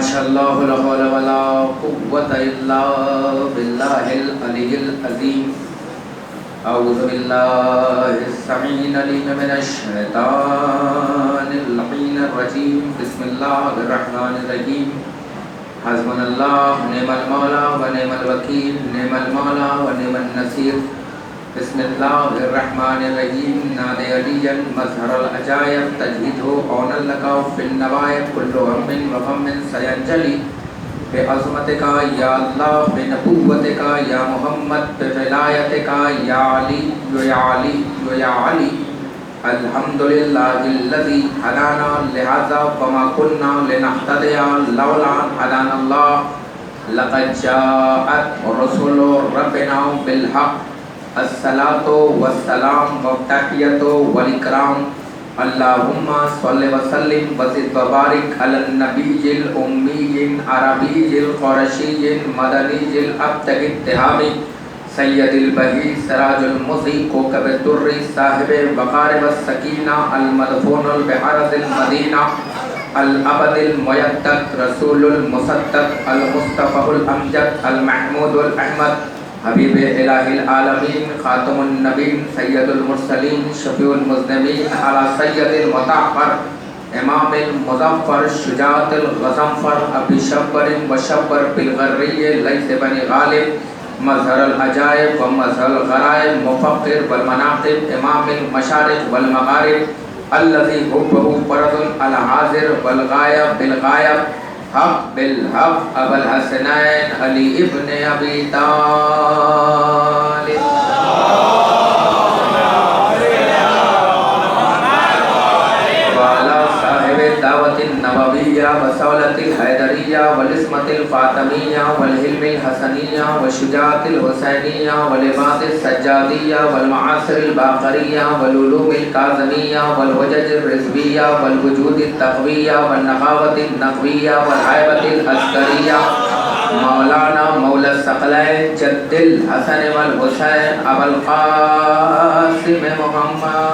माशाअल्लाह ला हौला वला कुव्वता इल्ला बिल्लाहिल अलिय्यिल अज़ीम। अऊज़ु बिल्लाहिस समीइल अलीम मिनश शैतानिर लईनिर रजीम। बिस्मिल्लाहिर रहमानिर रहीम। हस्बुनल्लाहु निअमल मौला व निअमल वकील, निअमल मौला व निअमन नसीर। बिस्मिल्लाहिर्रहमानिर्रहीम। नादे अलियन मज़हरल अजायब तजहीदो औनल लका फिन नवायब कुल्लु हम्मिन व गम्मिन सयंजली बेअज़मतिका या अल्लाह, बेनबुव्वतिका या मुहम्मद, बेविलायतिका या अली या अली या अली। अल्हम्दुलिल्लाहिल्लज़ी हदाना लिहाज़ा वमा कुन्ना लिनहतदिया लौला अन हदानल्लाह। लक़द जाअत रुसुलु रब्बिना बिल हक़। अस्सलातु वस्सलाम वत्तहियतु वल इकराम। अल्लाहुम्मा सल्लि व सल्लिम व ज़िद व बारिक अलन नबिय्यिल उम्मिय्यिल अरबिय्यिल क़ुरैशिय्यिल मदनिय्यिल अब्तगित तिहामी सय्यदिल बही सिराजुल मुज़ी कोकबे दुर्री साहिबे वक़ार व सकीना अल मदफूनुल बिअरज़िल मदीना अल अबदिल मुयद्दद रसूलुल मुसद्दद अल मुस्तफ़ाउल अमजद अल महमूदुल अहमद हबीबे इलाहिल आलमीन खातमुन नबीन सय्यदुल मुरसलीन शफीउल मुज़निबीन अला सय्यदिल मुतअख़्ख़र इमामिल मुज़फ़्फ़र शुजाअतिल ग़ज़न्फ़र अबी शब्बरिन व शब्बर बिल ग़र्रिय्य लैस बनी ग़ालिब मज़हरल अजायब व मज़हरल ग़राइब मुफ़क्किर वल मनाक़िब इमामिल मशारिक़ वल मग़ारिब अल्लज़ी हुब्बुहु फ़र्ज़ुन अल हाज़िर वल ग़ायब बिल ग़ायब हक़ बिल हक़ अबुल हसनैन अली इब्न अबी तालिब। वाला साहिबे दावतिन नबविय्या व सौलतिल हैदरिय्या वल इस्मतिल फ़ातिमिय्या वल हिल्मिल हसनिय्या व शुजाअतिल हुसैनिय्या वल इबादिस सज्जादिय्या वल मआसिरिल बाक़रिय्या वल उलूमिल काज़िमिय्या वल वजजिर रिज़विय्या वल वजूदित तक़विय्या वल नक़ावतिन नक़विय्या वल हैबतिल अस्करिय्या मौलाना मौला सकलैन जद्दिल हसन वल हुसैन अबुल क़ासिम मुहम्मद।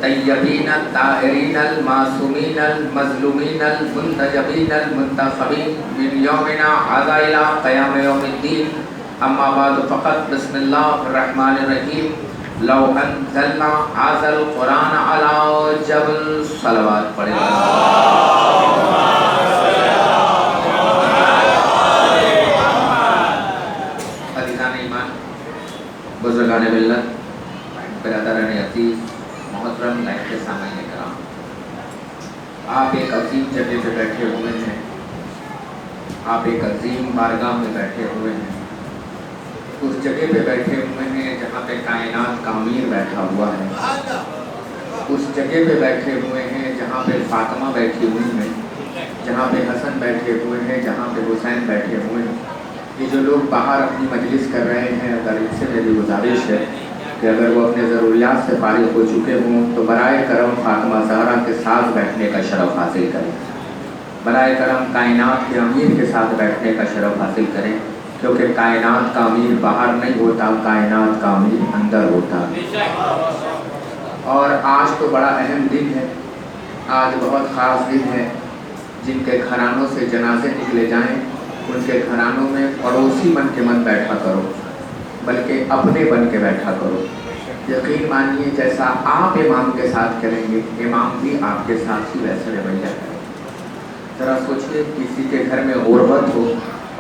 तय्यबीन ताहिरीन मासूमीन मज़लूमीन मुंतजबीन मुंतखबीन मिन यौमिना हाज़ा इला क़याम यौमिद्दीन। अम्मा बाद फ़क़त बिस्मिल्लाहिर रहमानिर रहीम। लौ अंज़लना हाज़ल क़ुरान अला जबल सलवात पढ़े। अज़ीज़ान ईमान, बुज़ुर्गान मिल्लत, बिरादरान अज़ीज़, मोहतरम लाइफ के सामने कराम, आप एक अजीम जगह पे बैठे हुए हैं, आप एक अजीम बारगाह में बैठे हुए हैं। उस जगह पे बैठे हुए हैं जहाँ पे कायनात का अमीर बैठा हुआ है। उस जगह पे बैठे हुए हैं जहाँ पे फातिमा बैठी हुई हैं, जहाँ पे हसन बैठे हुए हैं, जहाँ पे हुसैन बैठे हुए हैं। ये जो लोग बाहर अपनी मजलिस कर रहे हैं, अगर इनसे मेरी गुजारिश है कि अगर वो अपने ज़रूरियात से फारिग हो चुके हों तो बराए करम फातिमा ज़हरा के साथ बैठने का शरफ़ हासिल करें, बराए करम कायनात के अमीर के साथ बैठने का शरफ़ हासिल करें, क्योंकि कायनात का अमीर बाहर नहीं होता, कायनात का अमीर अंदर होता। और आज तो बड़ा अहम दिन है, आज बहुत ख़ास दिन है। जिनके घरानों से जनाजे निकले जाएँ उनके घरानों में पड़ोसी बन के मत बैठा करो, बल्कि अपने बन के बैठा करो। यकीन मानिए जैसा आप इमाम के साथ करेंगे, इमाम भी आपके साथ ही वैसे रवैया करें। ज़रा सोचिए, किसी के घर में गुरबत हो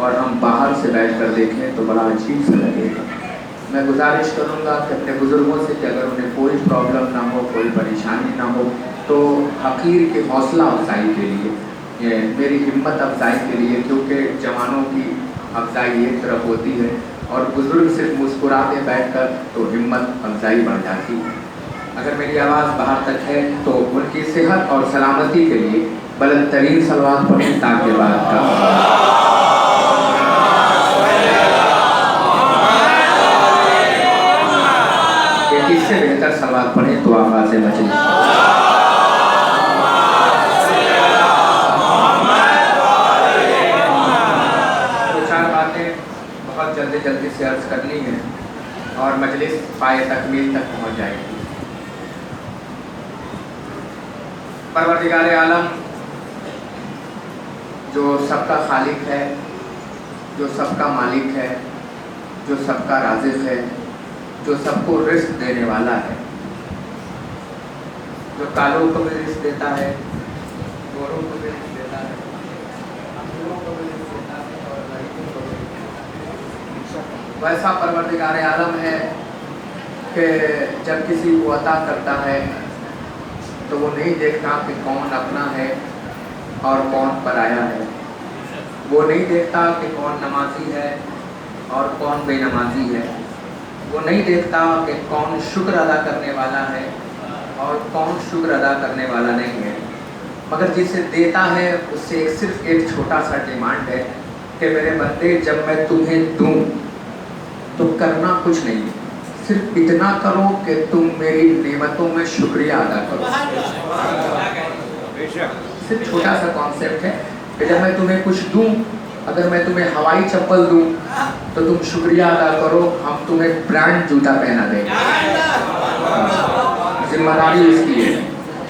और हम बाहर से बैठ कर देखें तो बड़ा अजीब सा लगेगा। मैं गुजारिश करूँगा कि अपने बुज़ुर्गों से कि अगर उन्हें कोई प्रॉब्लम ना हो, कोई परेशानी ना हो, तो हक़ीर की हौसला अफजाई के लिए, ये मेरी हिम्मत अफजाई के लिए, क्योंकि जवानों की अफजाई एक तरफ होती है और बुज़ुर्ग सिर्फ मुस्कुराते बैठकर तो हिम्मत अफजाई बढ़ जाती है। अगर मेरी आवाज़ बाहर तक है तो उनकी सेहत और सलामती के लिए बुलंद तरीन सलवात पढ़ें ताकि बात का इससे बेहतर सलवात पढ़ें तो आवाज़ से बचें। जल्दी से अर्ज़ करनी है और मजलिस पाए तकमील तक पहुँच जाएगी। परवरदिगार आलम जो सबका खालिक है, जो सबका मालिक है, जो सबका राज़िक़ है, जो सबको रिस्क देने वाला है, जो कालों को भी रिस्क देता है, गोरों को भी रिस्क देता है, अमीरों को भी रिस्क देता है और गरीबों को भी रिस्क देता है। वैसा परवरदिगार आलम है कि जब किसी को अता करता है तो वो नहीं देखता कि कौन अपना है और कौन पराया है। वो नहीं देखता कि कौन नमाजी है और कौन बेनमाजी है। वो नहीं देखता कि कौन शुक्र अदा करने वाला है और कौन शुक्र अदा करने वाला नहीं है। मगर जिसे देता है उससे सिर्फ एक छोटा सा डिमांड है कि मेरे बंदे, जब मैं तुम्हें दूं तो करना कुछ नहीं, सिर्फ इतना करो कि तुम मेरी नेमतों में शुक्रिया अदा करो। सिर्फ छोटा सा कॉन्सेप्ट है कि जब मैं तुम्हें कुछ दूं, अगर मैं तुम्हें हवाई चप्पल दूं तो तुम शुक्रिया अदा करो, हम तुम्हें ब्रांड जूता पहना देंगे। जिम्मेदारी उसकी है।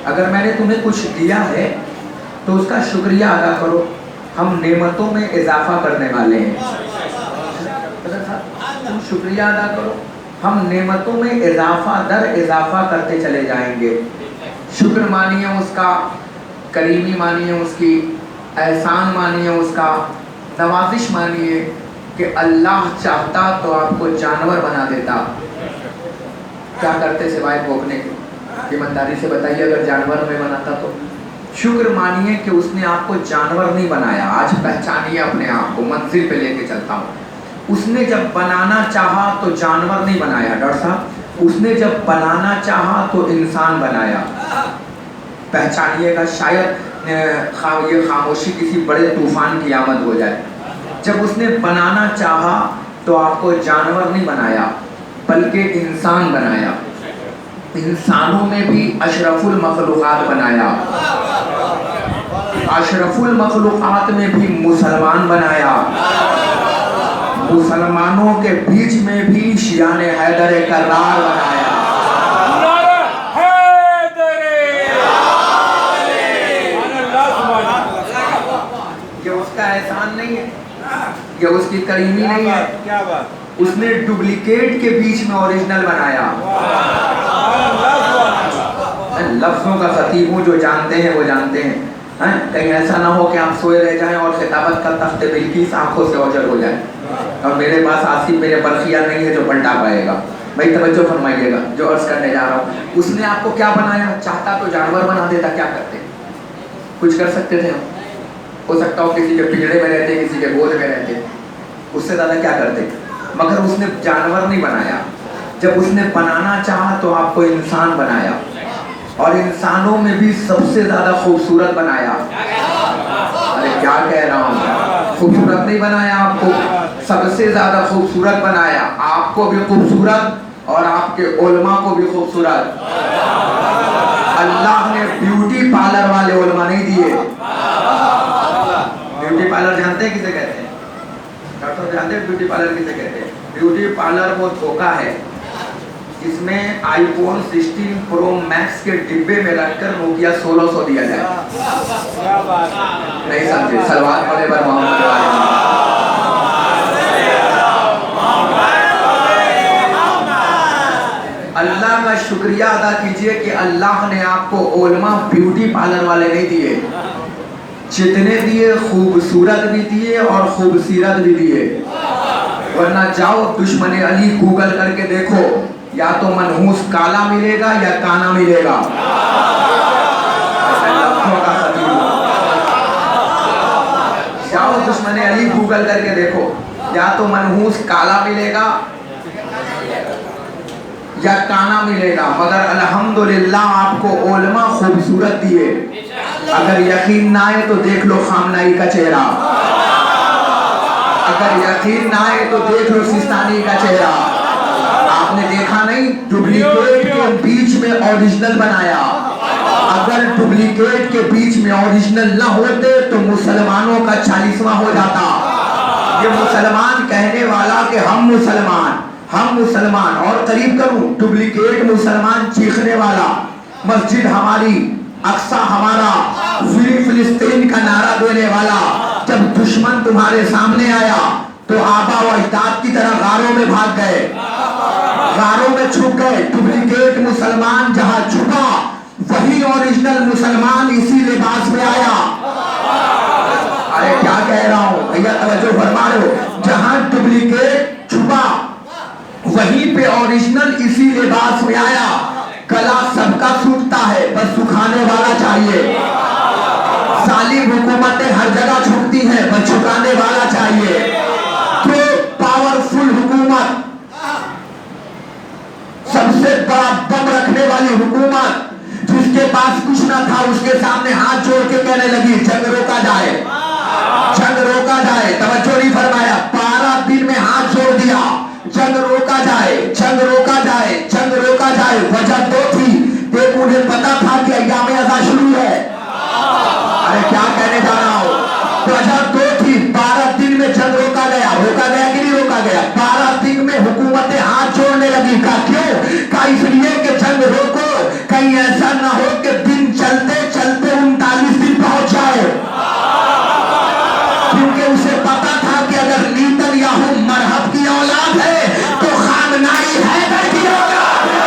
अगर मैंने तुम्हें कुछ दिया है तो उसका शुक्रिया अदा करो, हम नेमतों में इजाफा करने वाले हैं। तुम शुक्रिया अदा करो, हम नेमतों में इजाफा दर इजाफा करते चले जाएंगे। शुक्र मानिए उसका, करीमी मानिए उसकी, एहसान मानिए उसका, नवाजिश मानिए कि अल्लाह चाहता तो आपको जानवर बना देता। क्या करते सिवाय भोगने के? ईमानदारी से बताइए, अगर जानवर में बनाता तो। शुक्र मानिए कि उसने आपको जानवर नहीं बनाया। आज पहचानिए अपने आप को, मंजिल पे लेके चलता हूँ। उसने जब बनाना चाहा तो जानवर नहीं बनाया डॉक्टर साहब, उसने जब बनाना चाहा तो इंसान बनाया। पहचानिएगा, शायद ये खामोशी किसी बड़े तूफान की आमद हो जाए। जब उसने बनाना चाहा तो आपको जानवर नहीं बनाया बल्कि इंसान बनाया। इंसानों में भी अशरफुल मखलूक़ात बनाया, अशरफुल मखलूक़ात में भी मुसलमान बनाया, मुसलमानों के बीच में भी शियाने हैदर करार बनाया। ये उसका एहसान नहीं है, ये उसकी करीमी नहीं है। क्या बात? उसने डुप्लीकेट के बीच में ओरिजिनल बनाया। लफ्जों का खतीब हूँ, जो जानते हैं वो जानते हैं। कहीं ऐसा ना हो कि आप सोए रह जाएं और खिताबत का तख्ते बिल्किस आंखों से ओझल हो जाए और मेरे पास आसिफ मेरे बरखिया नहीं है जो पलटा पाएगा। भाई तवज्जो फरमाइएगा, जो अर्ज करने जा रहा हूँ। उसने आपको क्या बनाया? चाहता तो जानवर बना देता, क्या करते? कुछ कर सकते थे हम। हो सकता हो किसी के पिंजरे में रहते, किसी के गोद में रहते, उससे ज़्यादा क्या करते? मगर उसने जानवर नहीं बनाया। जब उसने बनाना चाहा तो आपको इंसान बनाया, और इंसानों में भी सबसे ज़्यादा खूबसूरत बनाया। अरे क्या कह रहा हूँ, खूबसूरत नहीं बनाया आपको, सबसे ज़्यादा खूबसूरत बनाया। आपको भी खूबसूरत और आपके उलमा को भी खूबसूरत। अल्लाह ने ब्यूटी पार्लर वाले उलमा नहीं दिए। ब्यूटी पार्लर जानते हैं किसे कहते हैं? डॉक्टर जानते हैं ब्यूटी पार्लर किसे कहते हैं? ब्यूटी पार्लर वो धोखा है जिसमें आईफोन 16 प्रो मैक्स के डिब्बे में रखकर नोकिया 1600 दिया जाए। नहीं समझे? सलवार पड़े पर मोहम्मद अल्लाह का शुक्रिया अदा कीजिए कि अल्लाह ने आपको उलमा ब्यूटी पार्लर वाले नहीं दिए। जितने दिए खूबसूरत भी दिए और खूबसीरत भी दिए। वरना जाओ दुश्मन अली गूगल करके देखो, या तो मनहूस काला मिलेगा या काना मिलेगा। जाओ दुश्मन अली गूगल करके देखो, या तो मनहूस काला मिलेगा या काना मिलेगा। मगर अल्हम्दुलिल्लाह आपको उलमा खूबसूरत दिए। अगर यकीन ना आए तो देख लो खामनाई का चेहरा, अगर यकीन ना आए तो देख लो सिस्तानी का चेहरा। आपने देखा नहीं? डुप्लीकेट के बीच में ओरिजिनल बनाया। अगर डुप्लीकेट के बीच में ओरिजिनल न होते तो मुसलमानों का 40वां हो जाता। ये मुसलमान कहने वाला कि हम मुसलमान और करीब करूं, डुप्लीकेट मुसलमान चीखने वाला, मस्जिद हमारी, अक्सा हमारा, फ्री फिलिस्तीन का नारा देने वाला। जब दुश्मन तुम्हारे सामने आया तो आबा व अजदाद की तरह गारों में भाग गए, गारों में छुप गए। डुप्लीकेट मुसलमान जहां छुपा, वही ओरिजिनल मुसलमान इसी लिबास में आया। अरे क्या कह रहा हूं भैया, तवज्जो फरमा रहे हो। जहां डुप्लीकेट छुपा, वहीं पे ओरिजिनल इसी लिबास में आया। गला सबका सूखता है, बस सुखाने वाला चाहिए। जालिम हुकूमतें हर जगह झुकती हैं, बस झुकाने वाला चाहिए। तो पावरफुल हुकूमत, सबसे बड़ा दम रखने वाली हुकूमत, जिसके पास कुछ न था, उसके सामने हाथ जोड़ के कहने लगी जंग रोका जाए, जंग रोका जाए। तवज्जो नहीं फरमाया। 12 दिन में हाथ जोड़ दिया, जंग रोका जाए, जंग रोका जाए, जंग रोका जाए। वजह दो थी, एक उन्हें पता था कि अय्याम अज़ा शुरू है। अरे क्या कहने जा रहा हूं, वजह दो थी। 12 दिन में जंग रोका गया, रोका गया कि नहीं रोका गया? 12 दिन में हुकूमतें हाथ जोड़ने लगी। का क्यों? का इसलिए कि जंग रोको, कहीं ऐसा ना हो कि दिन चलते चलते 39 दिन पहुंच जाए। क्योंकि उसे पता था कि अगर नेतन्याहू मरहब की औलाद है तो खामनाई हैदर की औलाद है।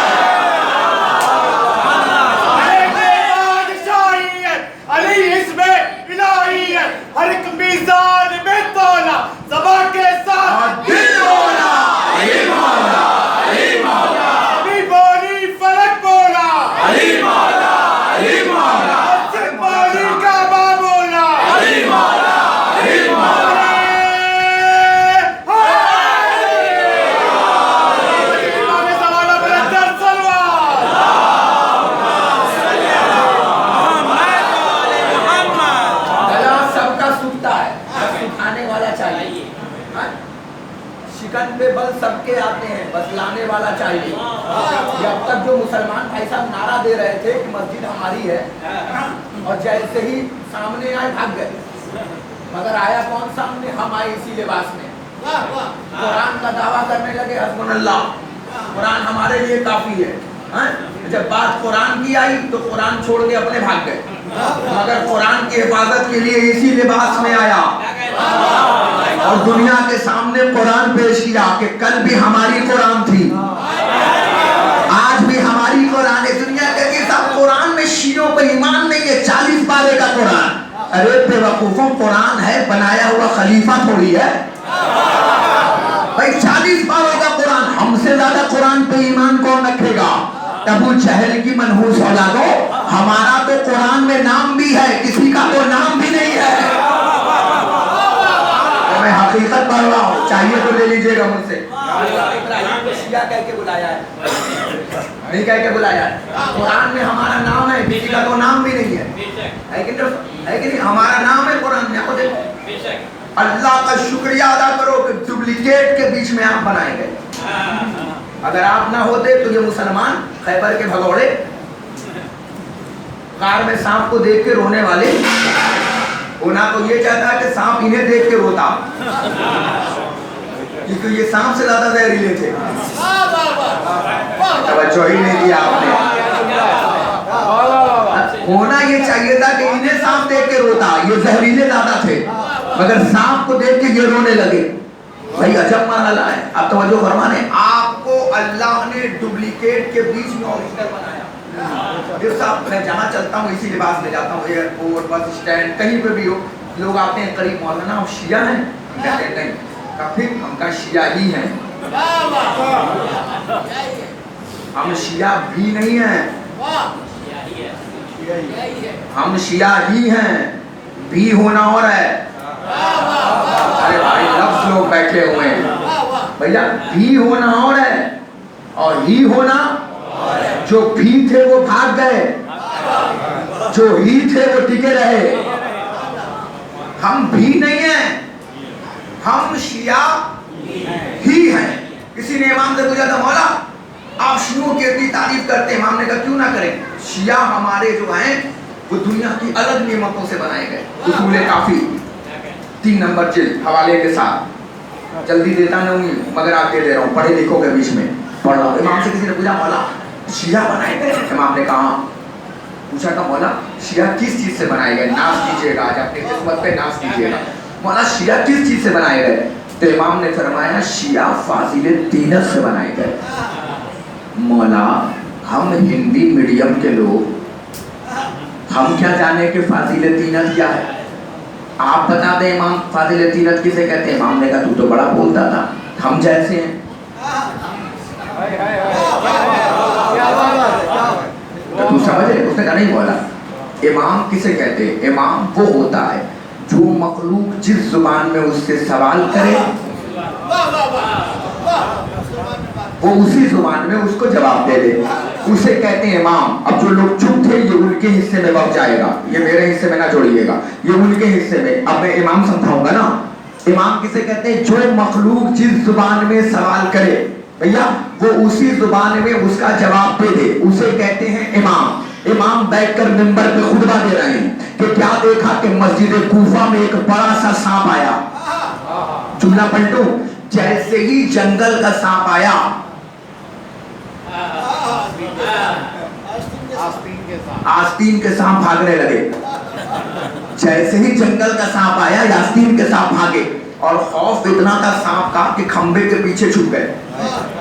हर एक मीज़ान में तोला, ज़बान के साथ दिल बोला, अली मौला, अली मौला, अली बोली फलक बोला, अली मौला, अली मौला, सिपाही का बाबूला, अली मौला, अली मौला। इमाम ज़माना बरदर सलवार, गला सबका सूखता है, सुखाने वाला चाहिए। शिकन पे बल सबके आते हैं, बस लाने वाला चाहिए। अब तक जो मुसलमान भाई साहब नारा दे रहे थे कि मस्जिद हमारी है, और जैसे ही सामने आए भाग गए। मगर आया कौन सामने? हम आए इसी लिबास में। कुरान का दावा करने लगे, हस्बुनल्लाह, कुरान हमारे लिए काफी है। जब बात कुरान की आई तो कुरान छोड़ के अपने भाग गए। मगर कुरान की हिफाजत के लिए इसी लिबास में आया और दुनिया के सामने कुरान पेश किया कि कल भी हमारी कुरान थी, आज भी हमारी कुरान है। दुनिया कहती साहब कुरान में शियों को ईमान नहीं है, 40 पारे का कुरान। अरे बेवकूफों, कुरान है बनाया हुआ खलीफा थोड़ी है भाई। 40 पारों का कुरान, हमसे ज्यादा कुरान पे ईमान कौन रखेगा? अबू जहल की मनहूस औलादो, हमारा तो कुरान में नाम भी है, किसी का तो नाम भी नहीं है। तो मैं हकीकत पढ़ रहा हूँ, चाहिए तो ले लीजिएगा मुझसे। इब्राहिम को शिया कह के बुलाया है, नहीं कह के बुलाया है। कुरान में हमारा नाम है, किसी का तो नाम भी नहीं है कि नहीं? हमारा नाम है कुरान में। देखो, अल्लाह का शुक्रिया अदा करो कि डुप्लीकेट के बीच में आप बनाए गए। अगर आप ना होते तो ये मुसलमान खैबर के भगौड़े कार में सांप को देख के रोने वाले, होना तो ये चाहता है कि सांप इन्हें देख के रोता, क्योंकि ये सांप से ज्यादा जहरीले थे। तवज्जो ही नहीं दिया आपने। होना ये चाहिए था कि इन्हें सांप देख के रोता, ये जहरीले ज्यादा थे, मगर सांप को देख के ये रोने लगे। भाई अजब मरहला है। अब तवज्जो फरमाने, आपको अल्लाह ने डुप्लीकेट के बीच में ओरिजिनल बनाया। मैं जहाँ चलता हूँ इसी लिबास में जाता हूँ, एयरपोर्ट, बस स्टैंड, कहीं पे भी हो, लोग आते हैं करीब, मौलाना आप शिया हैं? कहते नहीं, काफी हम का शिया ही हैं। हम शिया भी नहीं हैं, हम शिया ही हैं, भी होना और है। अरे भाई लफ्ज लोग बैठे हुए हैं भैया, भी होना और है और ही होना। जो भी थे वो भाग गए, जो ही थे वो टिके रहे। हम भी नहीं हैं, हम शिया ही हैं। किसी ने इमाम से पूछा था, मौला आप शियों की इतनी तारीफ करते हैं, इमाम ने कहा क्यों ना करें। शिया हमारे जो हैं वो दुनिया की अलग नियमतों से बनाए गए। उसूल काफी 3 नंबर जिल्द हवाले के साथ, जल्दी देता नहीं मगर आप दे रहा हूँ, पढ़े लिखों के बीच में पढ़ रहा हूँ। इमाम से किसी ने पूछा, मौला शिया बनाए गए? इमाम ने कहा पूछा था मौला शिया किस चीज से बनाए गए, नाश कीजिएगा, आज अपनी किस्मत पे नाश कीजिएगा। मौला शिया किस चीज से बनाए गए? तो इमाम ने फरमाया शिया फाजिल दीनत से बनाए गए। मौला हम हिंदी मीडियम के लोग, हम क्या जाने कि फाजिल दीनत क्या है? आप बता दें इमाम फाजिल दीनत किसे कहते हैं? इमाम ने कहा तू तो बड़ा बोलता था, हम जैसे हैं। तो तू समझे? उसने कहा नहीं मौला, इमाम किसे कहते हैं? इमाम वो होता है जो मखलूक जिस जुबान में उससे सवाल करे वो उसी जुबान में उसको जवाब दे दे, उसे कहते हैं इमाम। अब जो लोग चुप थे ये उनके हिस्से में वक्त जाएगा, ये मेरे हिस्से में ना जोड़िएगा, ये उनके हिस्से में। अब मैं इमाम समझाऊंगा ना। इमाम किसे कहते हैं? जो मखलूक जिस जुबान में सवाल करे भैया वो उसी जुबान में उसका जवाब दे दे, उसे कहते हैं इमाम। इमाम बैठकर मिंबर पे खुतबा दे रहे हैं कि क्या देखा कि मस्जिद कूफा में एक बड़ा सा सांप आया। जुमला पलटू, जैसे ही जंगल का सांप आया, आस्तीन के सांप भागने लगे। जैसे ही जंगल का सांप आया आस्तीन के सांप भागे, और खौफ इतना था सांप का कि खंबे के पीछे छुप गए,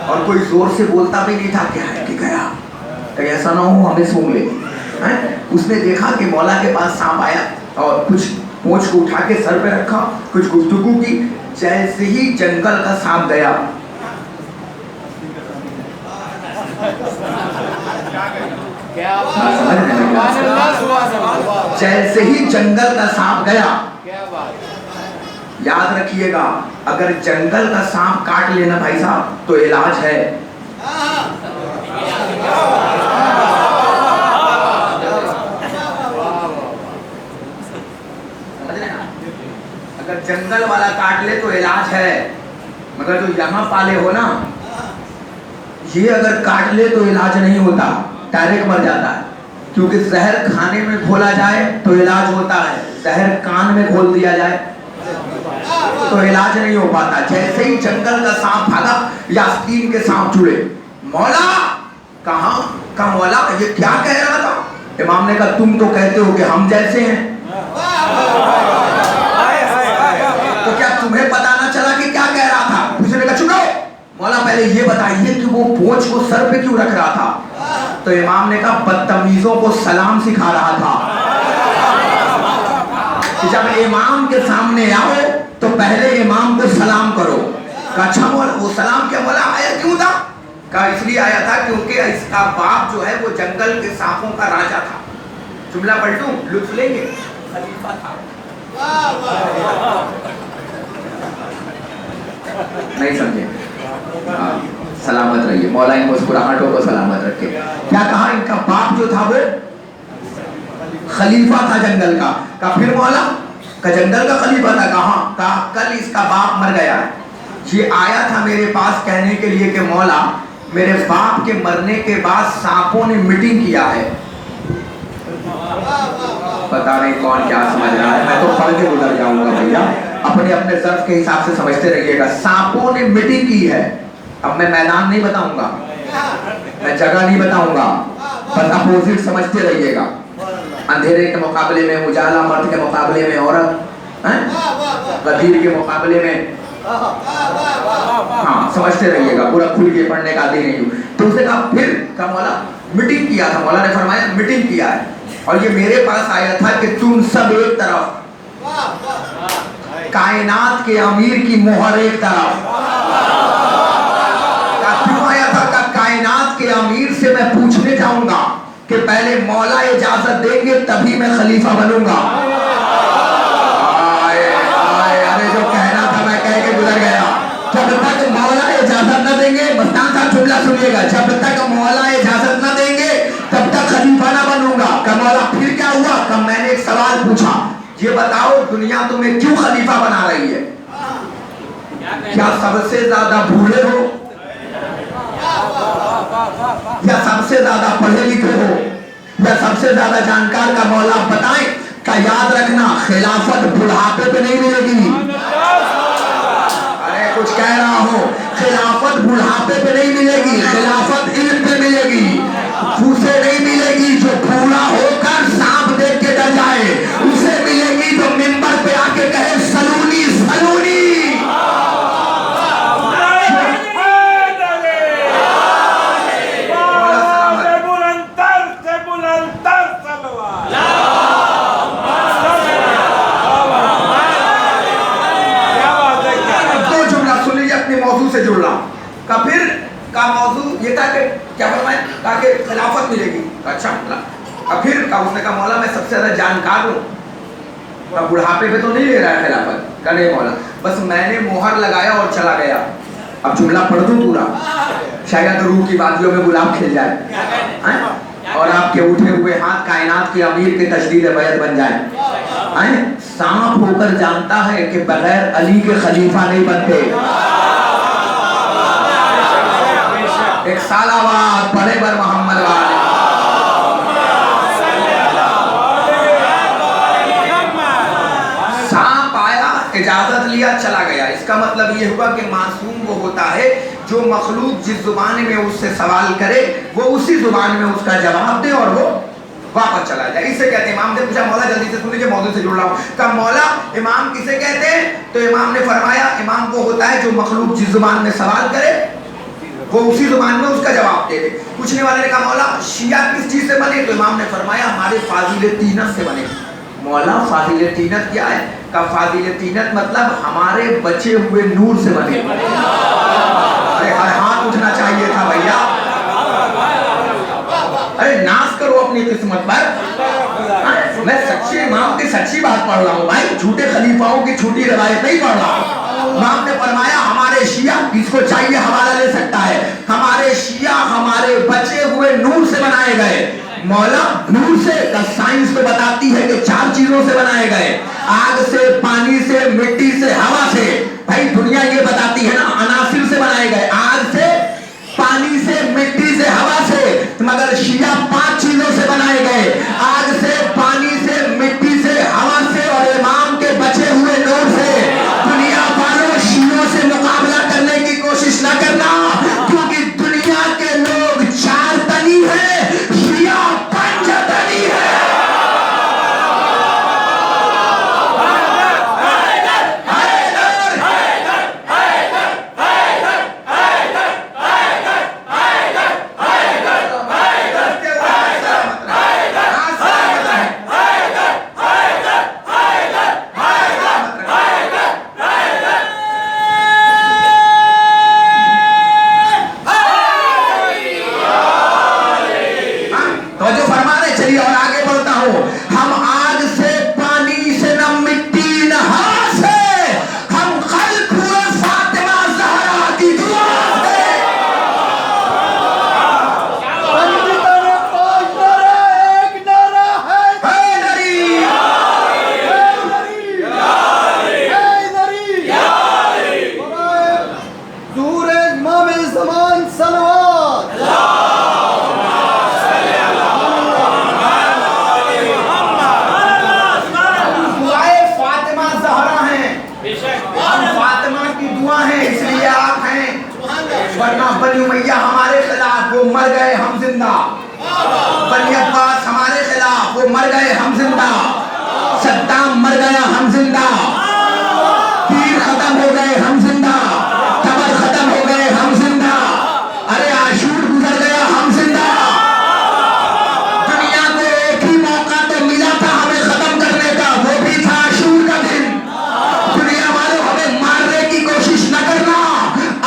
और कोई जोर से बोलता भी नहीं था क्या है कि गया, कहीं ऐसा ना हो हमें सूंघ ले। उसने देखा कि मौला के पास सांप आया और कुछ पूंछ को उठा के सर पे रखा, कुछ गुफ्तगू की। जैसे ही जंगल का सांप गया, जैसे ही जंगल का सांप गया, याद रखिएगा अगर जंगल का सांप काट लेना भाई साहब तो इलाज है। अगर जंगल वाला काट ले तो इलाज है, मगर जो यहाँ पाले हो ना, ये अगर काट ले तो इलाज नहीं होता, डायरेक्ट मर जाता है। क्योंकि जहर खाने में घोला जाए तो इलाज होता है, जहर कान में घोल दिया जाए तो इलाज नहीं हो पाता। जैसे ही जंगल का सांप भागा, यास्तीन के सांप जुड़े। मौला कहाँ का मौला, ये क्या कह रहा था? इमाम ने कहा तुम तो कहते हो कि हम जैसे हैं, तो क्या तुम्हें पता ना चला कि क्या कह रहा था? उसने कहा चुप रहो, मौला पहले ये बताइए कि वो पोंछ को सर पे क्यों रख रहा था? तो इमाम ने कहा बदतमीजों को सलाम सिखा रहा था कि जब इमाम के सामने आओ तो पहले इमाम को सलाम करो। अच्छा मौला वो सलाम क्या मौला आया क्यों था? कहा इसलिए आया था क्योंकि इसका बाप जो है वो जंगल के सांपों का राजा था। जुमला पलटू, लुत्फ लेंगे, खलीफा था। नहीं समझे? सलामत रहिए, मौला इन मुस्कुराहटों को सलामत रखे। क्या कहा? इनका बाप जो था वो खलीफा था जंगल का। कहा फिर मौला का जंगल का खलीफा था? कहा कल इसका बाप मर गया है, ये आया था मेरे पास कहने के लिए कि मौला मेरे बाप के मरने के बाद सांपों ने मीटिंग किया है। पता नहीं कौन क्या समझ रहा है, मैं तो पढ़ के गुजर जाऊंगा भैया, अपने अपने ज़र्फ के हिसाब से समझते रहिएगा। सांपों ने मीटिंग की है। अब मैं मैदान नहीं बताऊंगा, मैं जगह नहीं बताऊंगा, बस अपोजिट समझते रहिएगा। अंधेरे के मुकाबले में उजाला, मर्द के मुकाबले में औरत, गदीर के मुकाबले में, हाँ समझते रहिएगा, पूरा खुल के पढ़ने का आदि नहीं हूँ। तो उसने कहा फिर का मौला मीटिंग किया था, मौला ने फरमाया मीटिंग किया है और ये मेरे पास आया था कि तुम सब एक तरफ, कायनात के अमीर की मोहर एक तरफ। क्यों आया था? का कायनात के अमीर से मैं पूछने जाऊंगा कि पहले मौला इजाजत देंगे तभी मैं खलीफा बनूंगा। अरे जो कहना था मैं कह के गुजर गया। जब तक मौला इजाजत न देंगे, मस्तान साहब जुमला सुनिएगा, जब तक मौला इजाजत न देंगे तब तक खलीफा ना बनूंगा। का मौला फिर क्या हुआ? कब मैंने एक सवाल पूछा, ये बताओ दुनिया तुम्हें क्यों खलीफा बना रही है? क्या सबसे ज्यादा भूले हो या सबसे ज्यादा पढ़े लिखे हो या सबसे ज्यादा जानकार? का मौला बताएं। का याद रखना खिलाफत बुढ़ापे पे नहीं मिलेगी। अरे कुछ कह रहा हो, खिलाफत बुढ़ापे पे नहीं मिलेगी, खिलाफत इल्म पे मिलेगी, फूसे नहीं मिलेगी। जो पूरा होकर का फिर का मौजू ये था कि क्या फरमाया, कहा कि खिलाफत मिलेगी। अच्छा अब फिर का उसने कहा मौला मैं सबसे ज्यादा जानकार हूँ, बुढ़ापे पे तो नहीं ले रहा है खिलाफत का, नहीं मौला बस मैंने मोहर लगाया और चला गया। अब जुमला पढ़ दूं पूरा, शायद रूह की वादियों में गुलाब खिल जाए और आपके उठे हुए हाथ कायनात के अमीर के तशदीद बैत बन जाए। सांप होकर जानता है कि बगैर अली के खलीफा नहीं बनते। एक सालावाद बड़े बर मोहम्मद वाले सांप आया, इजाजत लिया, चला गया। इसका मतलब ये हुआ कि मासूम वो होता है जो मखलूक जिस जुबान में उससे सवाल करे वो उसी जुबान में उसका जवाब दे और वो वापस चला जाए। इसे कहते हैं, इमाम ने पूछा मौला जल्दी से सुन लीजिए, मौजूद से जुड़ रहा हूँ। कहा मौला इमाम किसे कहते हैं? तो इमाम ने फरमाया इमाम वो होता है जो मखलूक जिस जुबान में सवाल करे वो उसी जुबान में उसका जवाब दे दे। पूछने वाले ने कहा मौला शिया किस चीज से बने? तो इमाम ने फरमाया हमारे फाजिल तीनत से बने। मौला फाजिल तीनत क्या है? का फाजिल तीनत मतलब हमारे बचे हुए नूर से बने। अरे हर हाथ उठना चाहिए था भैया, अरे नाश करो अपनी किस्मत पर। मैं सच्चे इमाम की सच्ची बात पढ़ रहा हूँ भाई, झूठे खलीफाओं की झूठी रवायत नहीं पढ़ रहा हूँ। इमाम ने फरमाया हमारे शिया, किसको चाहिए हवाला ले सकता है, हमारे शिया हमारे बचे हुए नूर से बनाए गए। मौला नूर से का साइंस तो बताती है कि 4 चीजों से बनाए गए, आग से, पानी से, मिट्टी से, हवा से। भाई दुनिया ये बताती है ना अनासिर से बनाए गए, आग से, पानी से, मिट्टी से, हवा से, मगर शिया 5 चीजों से बनाए गए, आग से, पानी से, मिट्टी से, हवा से और इमाम के बचे हुए नूर से। दुनिया वालों शियों से मुकाबला करने की कोशिश न करना, क्योंकि दुनिया के लोग 4 तनी है, शिया 5 तनी है। वरना बनी उमैया हमारे खिलाफ वो मर गए हम जिंदा, बनी अब्बास हमारे खिलाफ वो मर गए हम जिंदा, सद्दाम मर गया हम जिंदा, तीर खत्म हो गए हम जिंदा, कबर खत्म हो गए हम जिंदा, अरे आशूर गुजर गया हम जिंदा। दुनिया को एक ही मौका तो मिला था हमें खत्म करने का, वो भी था आशूर का दिन। दुनिया वालों हमें मारने की कोशिश न करना,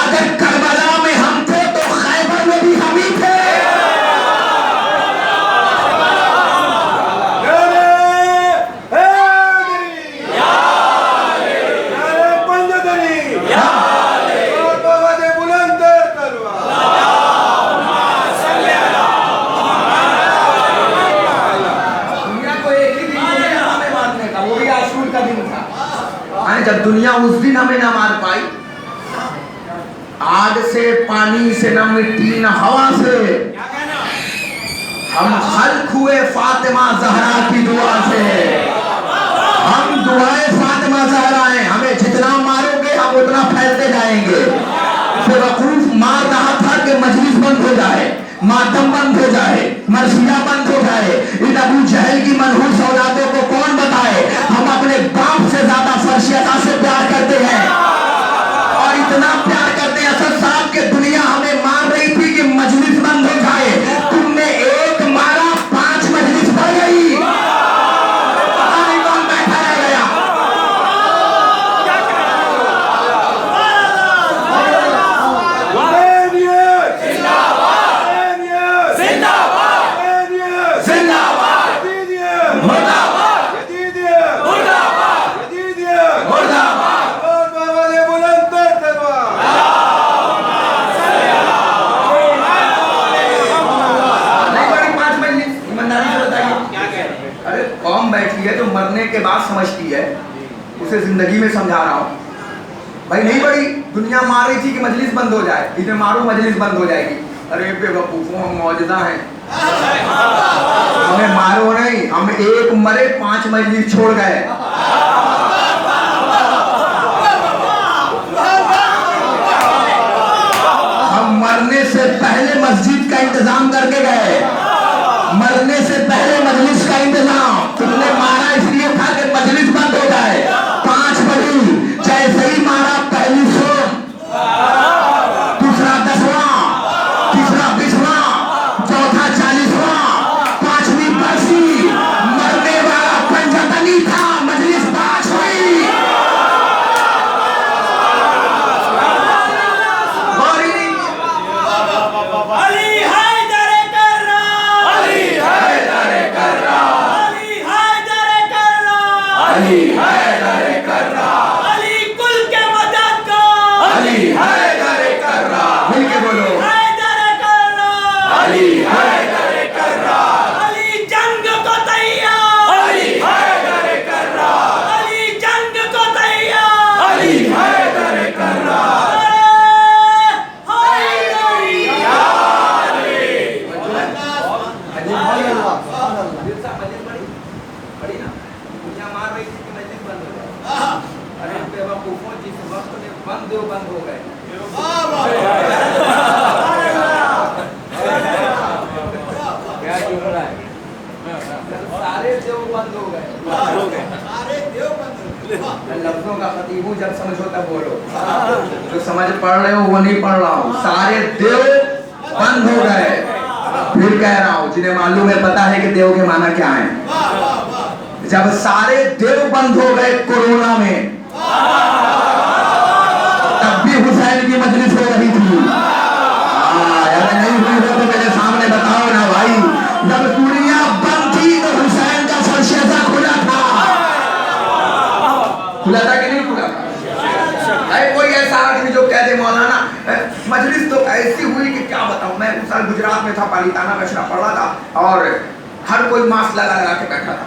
अगर करबला में हम थे तो खैबर में भी हम ही थे। जब दुनिया उस दिन हमें ना मार पाई, आग से, पानी से, न मिट्टी न हवा से, हम खल्क हुए फातिमा ज़हरा की दुआ से। हम दुआए फातिमा ज़हरा हैं, हमें जितना मारोगे हम उतना फैलते जाएंगे। बेवकूफ मार रहा था कि मजलिस बंद हो जाए, मातम बंद हो जाए, मरसिया बंद हो जाए। इन अबू जहल की मनहूस औलादों को कौन बताए हम अपने बाप से ज्यादा फर्शियता से प्यार करते हैं, और इतना प्यार करते हैं असद साहब के दुनिया हमें मार रही थी कि मजलिस बंद हो जाए, तुमने एक मारा 5 मजलिस बढ़ गई। पता नहीं कौन बैठा रह गया। वाह उससे जिंदगी में समझा रहा हूँ भाई। नहीं बड़ी दुनिया मार रही थी कि मजलिस बंद हो जाए, इधर मारो मजलिस बंद हो जाएगी। अरे बेवकूफों, हम मौजूदा हैं, हमें मारो नहीं, हम एक मरे 5 मजलिस छोड़ गए। हम मरने से पहले मस्जिद का इंतजाम करके गए, मरने से पहले मजलिस का इंतजाम। तुमने मारा इसलिए था कि मजलिस बंद हो जाए। 5 बजी जैसे ही मारा, पहली सोम, दूसरा 10वां, तीसरा 20वां, चौथा 40वां, 5वीं बरसी, मरने वाला पंजतनी था, मजलिस 5 हुई। अली हैदर कररा, अली हैदर कररा, अली हैदर कररा, अली हैदर कररा, अली कुल के मदद का, अली हैदर कररा, मिलके बोलो, हैदर कररा, अली हैदर कररा, अली जंग को तैयार, अली हैदर कररा, अली जंग को तैयार, अली हैदर कररा। बंद हो गए। क्या जुड़ रहा है? सारे देव बंद हो गए, सारे देव बंद हो गए। लफ्जों का खतीब हूं, जब समझो तब बोलो। जो समझ पढ़ रहे हो वो नहीं पढ़ रहा हूँ। सारे देव बंद हो गए। फिर कह रहा हूँ, जिन्हें मालूम है, पता है कि देव के माना क्या है। जब सारे देव बंद हो गए कोरोना में, तब भी हुसैन की मजलिस हो रही थी। अरे नहीं हुई हो तो मेरे सामने बताओ ना भाई। जब दुनिया बंद थी तो हुसैन का सरशेजा खुला था। खुला था कि नहीं खुला था? अरे कोई ऐसा आदमी जो कह दे मौलाना मजलिस तो ऐसी हुई कि क्या बताऊं। मैं उस साल गुजरात में था, पालिताना में पढ़ रहा था और हर कोई मास्क लगा लगा के बैठा था।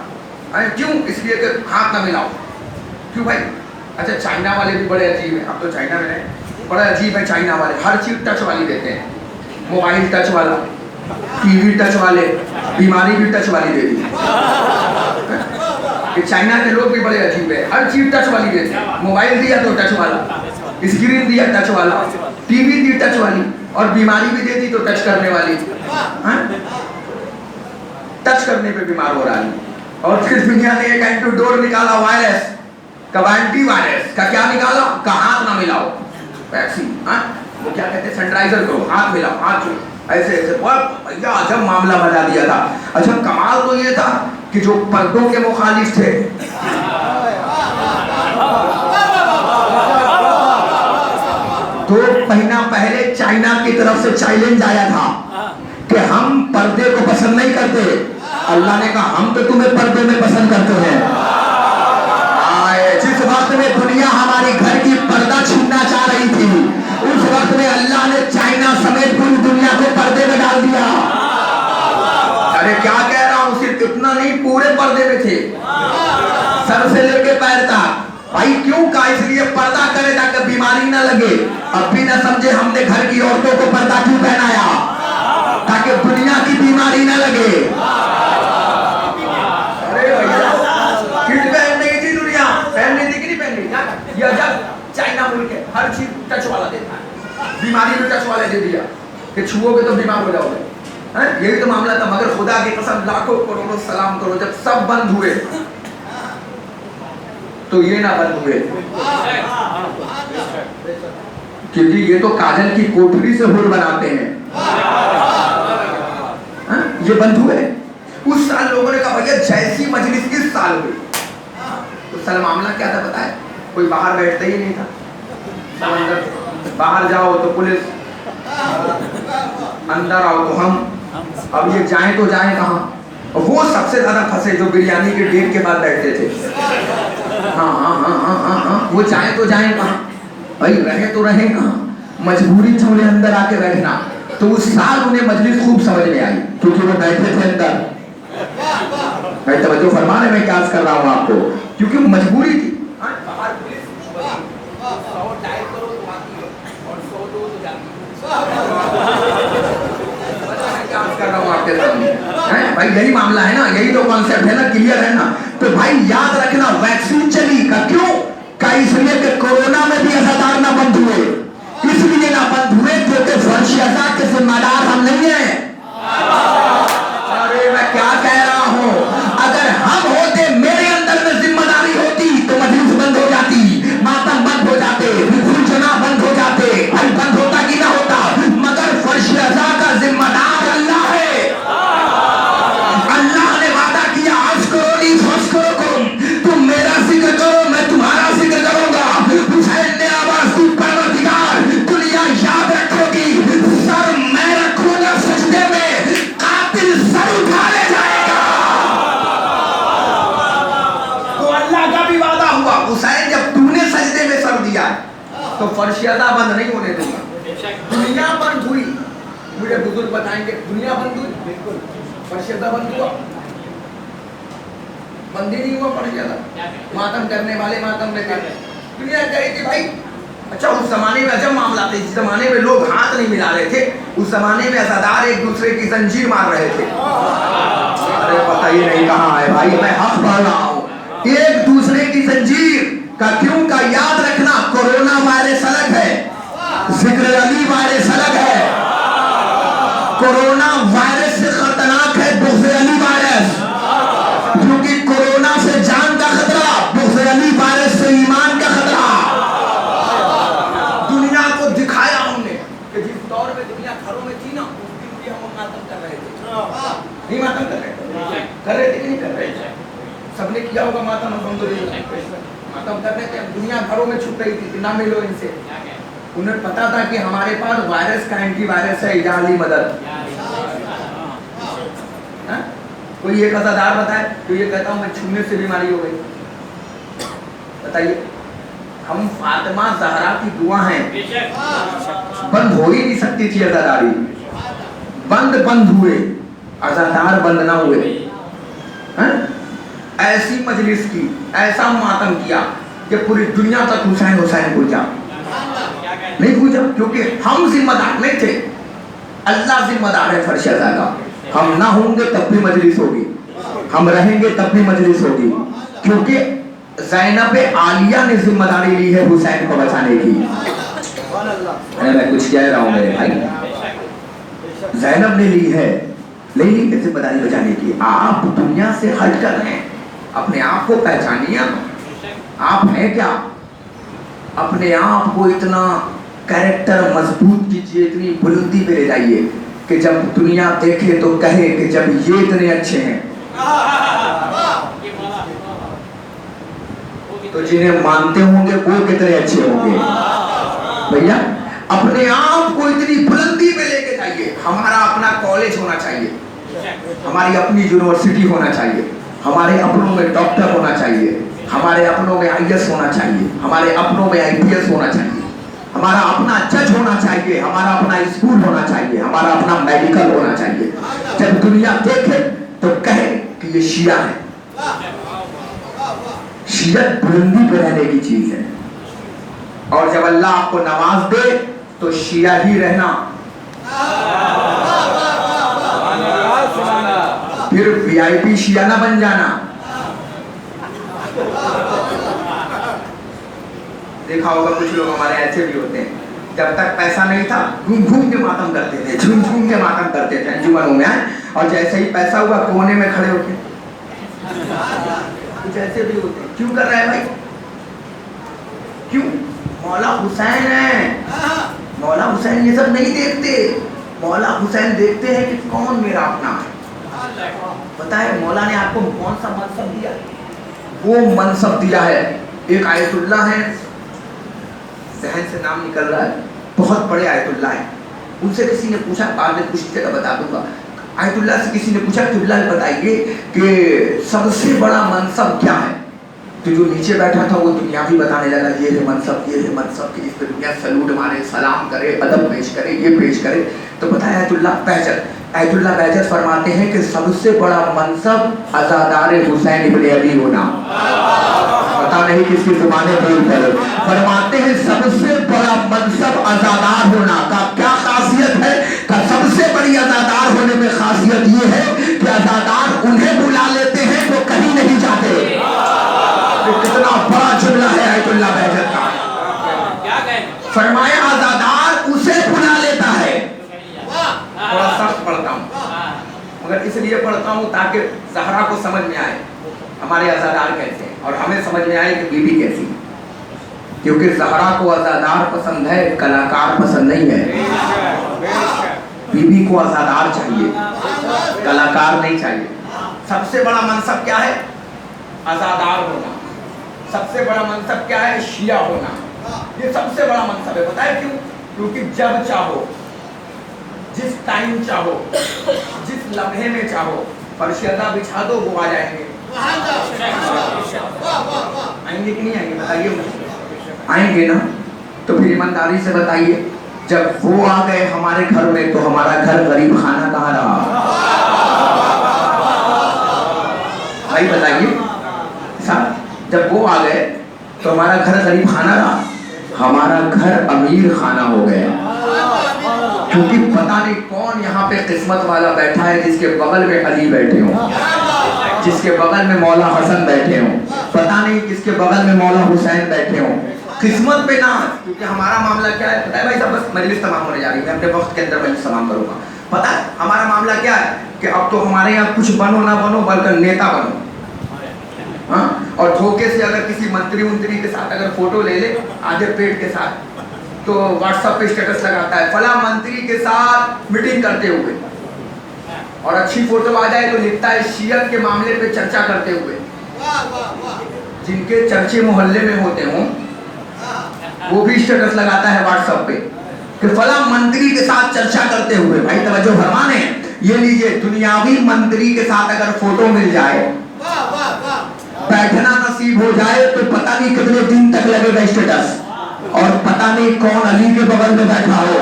क्यों? इसलिए कि हाथ ना मिलाओ। क्यों भाई? अच्छा, चाइना वाले भी बड़े अजीब हैं। अब तो चाइना में नहीं, बड़ा अजीब है चाइना वाले। हर चीज टच वाली देते हैं, मोबाइल टच वाला, टीवी टच वाले, बीमारी भी टच वाली दे दी। चाइना के लोग भी बड़े अजीब है, हर चीज टच वाली देते हैं। मोबाइल दिया तो टच वाला, स्क्रीन दिया टच वाला, टीवी दी टच वाली, और बीमारी भी दे दी तो टच करने वाली। टच करने पे बीमार हो रहा है। और फिर दुनिया ने एक एंटीडोट निकाला वायरस का, एंटीवायरस का। क्या निकाला? का हाथ ना मिलाओ, वैक्सीन। वो क्या कहते हैं, सैनिटाइजर करो, हाथ मिलाओ, हाथ छू, ऐसे ऐसे। भैया अजब मामला बना दिया था। अच्छा, कमाल तो ये था कि जो पर्दों के मुखालिफ थे, तो महीना पहले चाइना की तरफ से चैलेंज आया था कि हम पर्दे को पसंद नहीं करते। अल्लाह ने कहा, हम तो तुम्हें पर्दे में पसंद करते हैं। जिस वक्त में दुनिया हमारी घर की पर्दा छीनना चाह रही थी, उस वक्त में अल्लाह ने चाइना समेत पूरी दुनिया को पर्दे में डाल दिया। अरे क्या कह रहा हूँ, सिर्फ इतना नहीं, पूरे पर्दे में थे, सर से लेके पैर तक। भाई क्यों का? इसलिए पर्दा करे ताकि बीमारी ना लगे। अब भी ना समझे हमने घर की औरतों को पर्दा क्यों पहनाया, ताकि दुनिया की बीमारी ना लगे। अरे भैया, किट पहन नहीं थी दुनिया, पहनने थी कि नहीं पहननी? ये जब चाइना मुल्क है, हर चीज टच वाला देता है, बीमारी भी टच वाला दे दिया कि छुओगे तो बीमार हो जाओगे। यही तो मामला था। मगर खुदा की कसम, लाखों करोड़ों सलाम करो, जब सब बंद हुए तो ये ना बंद हुए, क्योंकि ये तो काजल की कोठरी से हुर बनाते हैं। ये बंद हुए। उस साल लोगों ने कहा, भैया जैसी मजलिस किस साल हुई। उस साल मामला क्या था पता है? कोई बाहर बैठता ही नहीं था, सब अंदर। बाहर जाओ तो पुलिस, अंदर आओ तो हम। अब ये जाएं तो जाएं कहाँ? और वो सबसे ज्यादा फंसे जो बिरयानी के डेट के बाद बैठते थे। हाँ, वो जाएं तो जाएं कहाँ? भाई रहे तो रहे कहाँ? मजबूरी थी उन्हें अंदर आके बैठना। तो उस साल उन्हें मजलिस खूब समझ में आई, क्योंकि वो बैठे थे अंदर। मैं तवज्जो फरमाने में क्या कर रहा हूँ आपको, क्योंकि मजबूरी थी। 100 डायल करो तो आती है और 100 दो तो जाती है। पता है क्या कर रहा हूँ आपके सामने, हैं भाई? यही मामला है ना, यही तो कॉन्सेप्ट है ना, क्लियर है ना? तो भाई याद रखना, वैक्सीन चली का क्यों का, इसलिए कि कोरोना में भी असाधारण ना बंद हुए, इसलिए ना बंद हुए क्योंकि फर्शियता के जिम्मेदार हम नहीं है। अरे मैं क्या कह रहा हूँ, अगर हम होते, मेरे अंदर में जिम्मेदारी होती तो मजलिस बंद हो जाती, मातम बंद हो जाते, फुलझना बंद हो जाते, भाई बंद होता कि ना होता, मगर फर्शियता का जिम्मेदार अल्लाह है। अल्लाह ने वादा किया, अज़्कुरूनी फ़अज़्कुरुकुम, तुम मेरा जिक्र करो मैं तुम्हारा जिक्र करूंगा। हुसैन ने आवाज दी, परवरदिगार दुनिया याद रखोगी, सर मैं रखूंगा सजदे में, कातिल सर उठा ले जाएगा। तो अल्लाह का भी वादा हुआ, हुसैन जब तूने सजदे में सर दिया तो फर्शियता बंद नहीं होने दूंगा। दुनिया बंद हुई, मुझे बुजुर्ग बताएंगे, दुनिया बंद हुई, बिल्कुल फर्शियता बंद हुआ, बंद ही नहीं हुआ फर्शियता। मातम करने वाले मातम में कर, दुनिया कह रही थी भाई। अच्छा उस जमाने में अजब मामला था, इस जमाने में लोग हाथ नहीं मिला रहे थे, उस जमाने में अज़ादार एक दूसरे की जंजीर मार रहे थे। अरे पता ही नहीं कहाँ है भाई, मैं हक पढ़ रहा हूँ, एक दूसरे की जंजीर का क्यों का, याद रखना कोरोना वायरस अलग है, जिक्र अली वायरस अलग है। कोरोना वायरस से खतरनाक है बुग़्ज़ अली वायरस, क्योंकि कोरोना से जान का खतरा, बुग़्ज़ अली वायरस से ईमान का खतरा। दुनिया को दिखाया हमने कि जिस दौर में दुनिया घरों में थी ना, उस दिन भी हम मातम कर रहे थे, नहीं मातम कर रहे थे कि नहीं कर रहे थे? सबने किया होगा मातम, मातम कर रहे थे। दुनिया घरों में छुप रही थी, ना मिलो इनसे। उन्हें पता था कि हमारे पास वायरस का एंटीवायरस है, इजाली मदद। कोई एक अज़ादार बताए तो ये कहता हूँ मैं छूने से बीमारी हो गई, बताइए। हम फातिमा ज़हरा की दुआ हैं, बंद हो ही नहीं सकती थी अज़ादारी, बंद हुए, अज़ादार बंद ना हुए, हैं? ऐसी मजलिस की, ऐसा मातम किया कि पूरी दुनिया तक हुसैन हुसैन पूछा, नहीं पूछा, क्योंकि हम जिम्मेदार नहीं थे, अल्लाह जिम्मेदार है फर्शियता का। हम ना होंगे तब भी मजलिस होगी, हम रहेंगे तब भी मजलिस होगी, क्योंकि ज़ैनब आलिया ने जिम्मेदारी ली है हुसैन को बचाने की। अरे मैं कुछ कह रहा हूँ मेरे भाई, ज़ैनब ने ली है, ली जिम्मेदारी बचाने की। आप दुनिया से हट कर रहे हैं, अपने आप को पहचानिए, आप हैं क्या? अपने आप को इतना कैरेक्टर मजबूत कीजिए, इतनी बुलंदी पे ले जाइए कि जब दुनिया देखे तो कहे कि जब ये इतने अच्छे हैं तो जिन्हें मानते होंगे वो कितने अच्छे होंगे। भैया अपने आप को इतनी बुलंदी पे लेके जाइए। हमारा अपना कॉलेज होना चाहिए, हमारी अपनी यूनिवर्सिटी होना चाहिए, हमारे अपनों में डॉक्टर होना चाहिए, हमारे अपनों में आईएएस होना चाहिए, हमारे अपनों में आईपीएस होना चाहिए, हमारा अपना जज होना चाहिए, हमारा अपना स्कूल होना चाहिए, हमारा अपना मेडिकल होना चाहिए। जब दुनिया देखे तो कहे कि ये शिया है। शियत बुलंदी पे रहने की चीज है, और जब अल्लाह आपको नवाज दे तो शिया ही रहना, फिर वीआईपी शिया ना बन जाना। देखा होगा कुछ लोग हमारे ऐसे भी होते हैं, जब तक पैसा नहीं था घूम घूम के मातम करते थे, झूम झूम के मातम करते थे अंजुमनों में, और जैसे ही पैसा हुआ कोने में खड़े होते। कुछ ऐसे भी होते हैं। क्यों कर रहे हैं भाई? क्यों? मौला हुसैन है, मौला हुसैन ये सब नहीं देखते। मौला हुसैन देखते हैं कि कौन मेरा अपना है। पता है मौला ने आपको कौन सा मनसब दिया? वो मनसब दिया है, एक आयतुल्लाह है, जहन से नाम निकल रहा है, बहुत बड़े आयतुल्लाह है। उनसे किसी ने पूछा, बाद में कुछ जगह बता दूंगा, आयतुल्लाह से किसी ने पूछा कि अल्लाह बताइए कि सबसे बड़ा मनसब क्या है? तो जो नीचे बैठा था वो दुनिया भी बताने लगा, ये है मनसब, ये है मनसब, कि इस पे दुनिया सलूट मारे, सलाम करे, अदब पेश करे, ये पेश करे। तो बताया आयतुल्लाह बहजत फरमाते हैं कि सबसे बड़ा मनसब अज़ादार हुसैन इब्न अली होना। पता नहीं किसकी ज़ुबान पे बोल करे, फरमाते फरमाते हैं सबसे बड़ा मनसब अज़ादार होना का क्या खासियत है? का सबसे बड़ी अज़ादार होने में खासियत ये है कि अज़ादार उन्हें बुला लेते हैं जो कहीं नहीं जाते। ये कितना बड़ा जुमला है आयतुल्लाह बहजत का। फरमाया अज़ादार उसे बुला लेता है। थोड़ा सख्त पढ़ता हूँ मगर इसलिए पढ़ता हूँ ताकि ज़हरा को समझ में आए हमारे अज़ादार कैसे हैं और हमें समझ में आए कि बीवी कैसी है। क्योंकि ज़हरा को अज़ादार पसंद है, कलाकार पसंद नहीं है। बीवी को अज़ादार चाहिए, कलाकार नहीं चाहिए। सबसे बड़ा मनसब क्या है? अज़ादार होना। सबसे बड़ा मनसब क्या है? शिया होना। ये सबसे बड़ा मनसब है। बताए क्यों? क्योंकि जब चाहो, जिस टाइम चाहो, जिस लम्हे में चाहो फर्शियदा बिछा दो, वो आ जाएंगे। आएंगे कि नहीं आएंगे? बताइए मुझे। आएंगे ना? तो फिर ईमानदारी से बताइए, जब वो आ गए हमारे घर में तो हमारा घर गरीब खाना कहाँ रहा? भाई बताइए साहब, जब वो आ गए तो हमारा घर गरीब खाना रहा, हमारा घर अमीर खाना हो गया। क्योंकि पता नहीं कौन यहाँ पे किस्मत वाला बैठा है जिसके बगल में अली बैठे हों, जिसके बगल में मौला हसन बैठे हों, पता नहीं किसके बगल में मौला हुसैन बैठे हों। किस्मत पे ना, क्योंकि हमारा मामला क्या है पता है भाई साहब? बस मजलिस तमाम होने जा रही है, मैं अपने वक्त के अंदर मजलिस तमाम करूँगा। पता है हमारा मामला क्या है कि अब तो हमारे यहाँ कुछ बनो ना बनो बल्कि नेता बनो। हाँ, और धोखे से अगर किसी मंत्री उंत्री के साथ अगर फोटो ले ले आधे पेट के साथ, तो व्हाट्सएप पे स्टेटस लगाता है फला मंत्री के साथ मीटिंग करते हुए, और अच्छी फोटो आ जाए तो लिखता है शियत के मामले पे चर्चा करते हुए। जिनके चर्चे मोहल्ले में होते हों वो भी स्टेटस लगाता है व्हाट्सएप पे कि फला मंत्री के साथ चर्चा करते हुए। भाई तवज्जो फरमाने, ये लीजिए, दुनियावी मंत्री के साथ अगर फोटो मिल जाए, बैठना नसीब हो जाए तो पता नहीं कितने दिन तक लगेगा स्टेटस, और पता नहीं कौन अली के बगल में बैठा हो,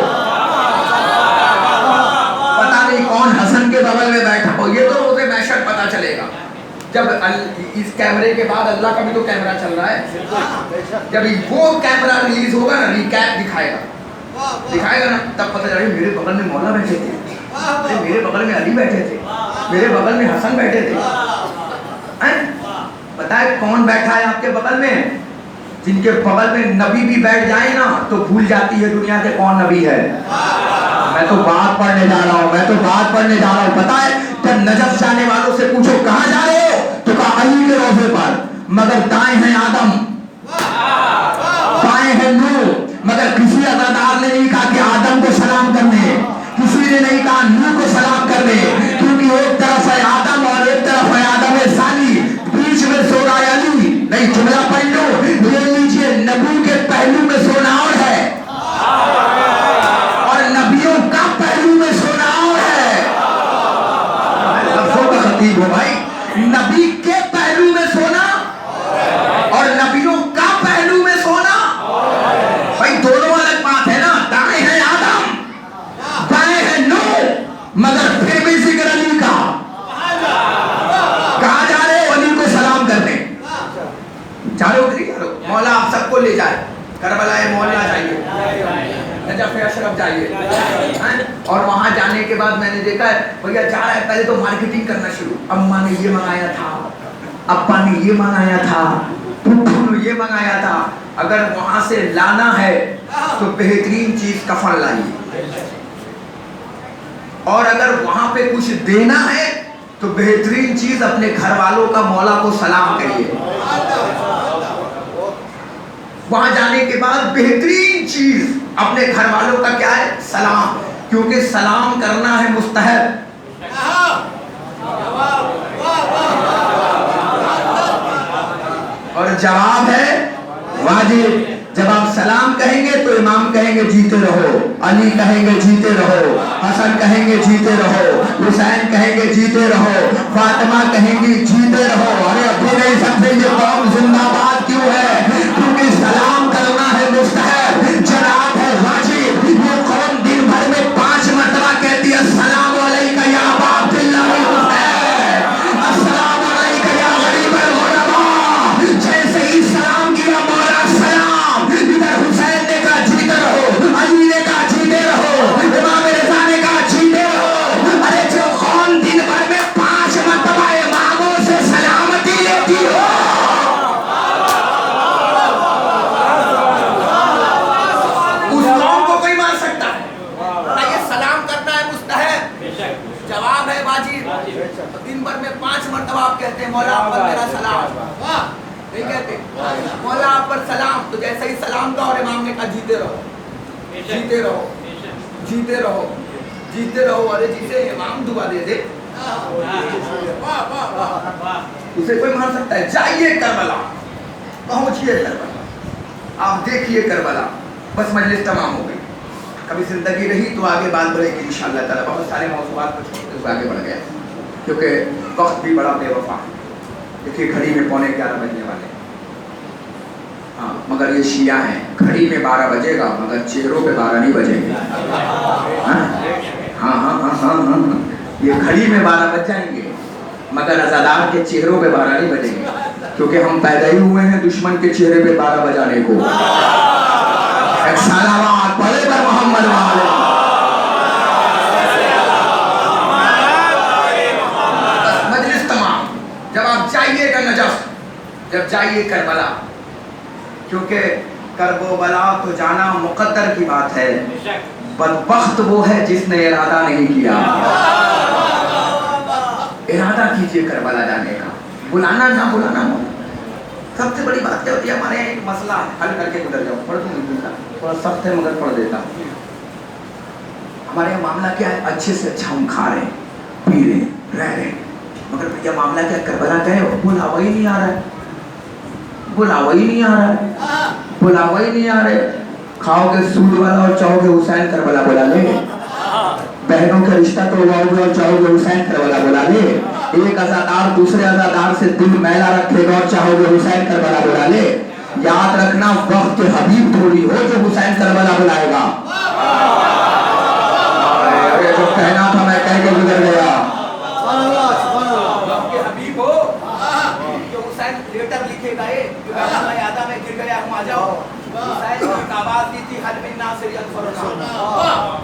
पता नहीं कौन हसन के बगल में बैठा हो। ये तो उसे मैशर पता चलेगा जब इस कैमरे के बाद अल्लाह का भी तो कैमरा चल रहा है। जब वो कैमरा रिलीज होगा ना, रिकैप दिखाएगा ना, तब पता चलेगा मेरे बगल में मौला बैठे थे, मेरे बगल में अली बैठे थे, मेरे बगल में हसन बैठे थे। पता है कौन बैठा है आपके बगल में? जिनके बगल में नबी भी बैठ जाए ना तो भूल जाती है दुनिया के कौन नबी है। मैं तो बात पढ़ने जा रहा हूँ, मैं तो बात पढ़ने जा रहा हूँ। पता है जब नजफ जाने वालों से पूछो कहाँ जा रहे हो, तो कहा अली के रोज़े पर, मगर दाएं हैं आदम, बाएं हैं नूह। मगर किसी अज़ादार ने नहीं कहा कि आदम को सलाम करने, किसी ने नहीं कहा नूह को सलाम करने, क्योंकि एक तरफ है आदम और एक तरफ है आदम सानी, बीच में सो रहा है अली। नहीं, जुमला पढ़ लो, ले लीजिए, नबी के पहलू में सोना और है, और नबियों का पहलू में सोना और है। लफ्ज़ों का खतीब हो भाई, नबी के पहलू में सोना और नबियों का पहलू में सोना, भाई दोनों अलग बात है ना। दाएं है आदम, बाएं है नूह, मगर फिर भी जिक्र अली का। कहा जा रहे हो? अली को सलाम करने चारो चारो। मौला आप सबको ले जाए, करबलाए मौला जाइए, नजफ अशरफ जाइए। और वहां जाने के बाद मैंने देखा है भैया जा रहा है, पहले तो मार्केटिंग करना शुरू, अम्मा ने ये मंगाया था, अब्बा ने ये मंगाया था, पुप्पू ने ये मंगाया था। अगर वहां से लाना है तो बेहतरीन चीज कफन लाइए, और अगर वहां पे कुछ देना है तो बेहतरीन चीज अपने घर वालों का मौला को सलाम करिए। वहां जाने के बाद बेहतरीन चीज अपने घर वालों का क्या है? सलाम, क्योंकि सलाम करना है मुस्तहब। और जवाब है वाजिब। जब आप सलाम कहेंगे तो इमाम कहेंगे जीते रहो, अली कहेंगे जीते रहो, हसन कहेंगे जीते रहो, हुसैन कहेंगे जीते रहो, फातिमा कहेंगी जीते रहो। अरे अभी नहीं सकते ये कौम जिंदाबाद क्यों है? क्योंकि सलाम करना है मुस्तहब, जनाब है वाजिब। ये कौम दिन भर में 5 मरतबा कहती है अस्सलाम अलैका या अबा अब्दुल्लाह हुसैन, अस्सलाम अलैका या गरीब अल-गुरबा। जैसे ही सलाम किया मौला सलाम, इधर मौला आप पर मेरा सलाम, नहीं कहते मौला आप पर सलाम, तो जैसे ही सलाम का और इमाम ने कहा जीते रहो, जीते रहो, जीते रहो, जीते रहो। अरे जिसे इमाम दुआ दे दे उसे कोई मान सकता है? जाइए करबला, पहुंचिए करबला, आप देखिए करबला, बस मजलिस तमाम हो गई। कभी जिंदगी रही तो आगे बात बढ़ेगी इंशाअल्लाह ताला। बहुत सारे मौजूदात को छोड़ते हुए आगे बढ़ गए क्योंकि वक्त भी बड़ा बेवफा। देखिए घड़ी में 11:15 बजने वाले, हाँ मगर ये शिया हैं, घड़ी में 12 बजेगा मगर चेहरों पे 12 नहीं बजेंगे। हाँ हाँ हाँ हाँ हाँ हाँ, ये घड़ी में 12 बज जाएंगे मगर अज़ादार के चेहरों पे 12 नहीं बजेंगे, क्योंकि हम पैदा ही हुए हैं दुश्मन के चेहरे पे 12 बजाने को। एक सलावत पढ़े पर मोहम्मद वाले। मजलिस तमाम, जब आप जाइएगा नजफ, जब जाइए करबला, क्योंकि करबला तो जाना मुकद्दर की बात है, बदबख्त वो है जिसने इरादा नहीं किया। इरादा कीजिए करबला जाने का, बुलाना ना बुलाना। सबसे बड़ी बात क्या होती है, हमारे यहाँ एक मसला हल करके गुजर जाओ, पढ़ दूंगा थोड़ा सख्त है मगर पढ़ देता हूँ। हमारे यहाँ मामला क्या है, अच्छे से अच्छा हम खा रहे, पी रहे, रह रहे, मगर भैया मामला क्या, करबला गए हो, बुलावा ही नहीं आ रहा है, बुलावा ही नहीं आ रहा है, बुलावा ही नहीं आ रहे। खाओगे सूद वाला और चाहोगे हुसैन करबला बुला ले, बहनों का रिश्ता तोड़वाओगे और चाहोगे हुसैन करबला बुला ले, एक अज़ादार दूसरे अज़ादार से दिल मैला रखेगा और चाहोगे हुसैन करबला बुला ले। याद रखना वक्त के हबीब थोड़ी हो जो हुसैन करबला बुलाएगा। अरे जो कहना था मैं कह के गुजर गया। हबीब हो जो हुसैन लेटर लिखेगा, यादा में गिर गया हम आ जाओ, आवाज दी थी हद में ना से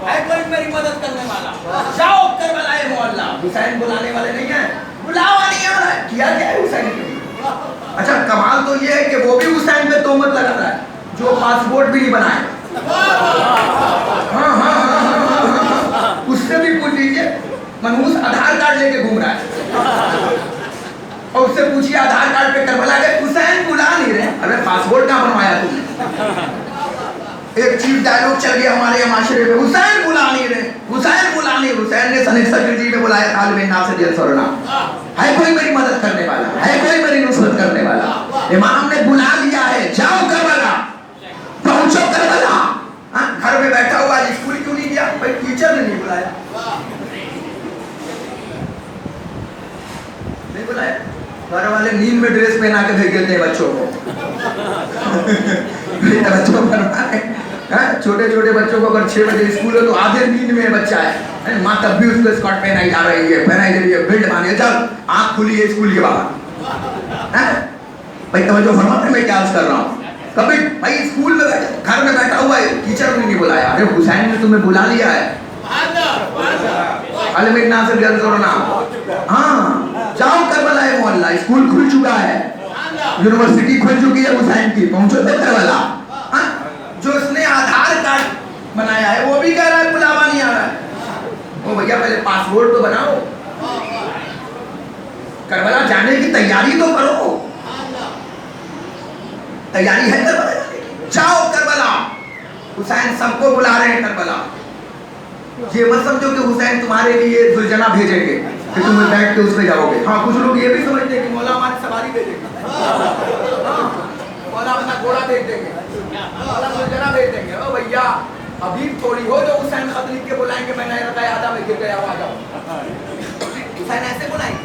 है कोई मेरी मदद करने वाला, जाओ करबला मोहल्ला। हुसैन बुलाने वाले नहीं है, बुलावा नहीं आ रहा है, किया क्या है हुसैन के लिए? अच्छा कमाल तो ये है कि वो भी हुसैन पे तोहमत लगा रहा है जो पासपोर्ट भी नहीं बनाए। हाँ हाँ हाँ, उससे भी पूछ लीजिए, मनहूस आधार कार्ड लेके घूम रहा है और उससे पूछिए आधार कार्ड पे करबला गए, हुसैन बुला नहीं रहे। अरे पासपोर्ट कहाँ बनवाया तुमने? एक चीफ डायलॉग चल गया हमारे माशरे में, हुसैन बुला नहीं रहे, हुसैन बुला नहीं। हुसैन ने सन 61 में बुलाया तालिब नासिर जलसरना, है कोई मेरी मदद करने वाला, है कोई मेरी नुसरत करने वाला? इमाम ने बुला लिया है, जाओ करबला, पहुंचो करबला। घर में बैठा हुआ स्कूल क्यों नहीं गया? भाई टीचर ने नहीं बुलाया, नहीं बुलाया। घर वाले नींद में ड्रेस पहना के भेज देते हैं बच्चों को। बच्चों पर छोटे छोटे बच्चों को अगर 6 बजे स्कूल है तो आधे नींद में बच्चा है, माँ तब भी उसको स्कर्ट पहनाई जा रही है, पहनाई जा रही है, बेल्ट बांधी, चल आँख खुली है स्कूल के बाहर। भाई तवज्जो फरमाते मैं क्या कर रहा हूँ? कभी भाई स्कूल में बैठे, घर में बैठा हुआ है, टीचर ने नहीं बुलाया। अरे हुसैन ने तुम्हें बुला लिया है, हाँ जाओ करबला मोहल्ला, स्कूल खुल चुका है, यूनिवर्सिटी खुल चुकी है हुसैन की, पहुंचो तो करबला। जो उसने आधार कार्ड बनाया है वो भी कह रहा है बुलावा नहीं आ रहा है। ओ भैया पहले पासपोर्ट तो बनाओ, करबला जाने की तैयारी तो करो, तैयारी है करबला जाने की, जाओ करबला। हुसैन सबको बुला रहे हैं करबला। ये मत समझो कि हुसैन तुम्हारे लिए दुलजना भेजेंगे कि तुम बैठ के उस पे जाओगे। हाँ कुछ लोग ये भी समझते हैं कि मौला हमारी सवारी भेजेंगे, मौला अपना घोड़ा भेज देंगे, मौला दुलजना भेज देंगे। ओ भैया हबीब थोड़ी हो जो हुसैन खत लिख के बुलाएंगे, मैंने रखा आधा में गिर गया, आ जाओ। हुसैन ऐसे बुलाएंगे?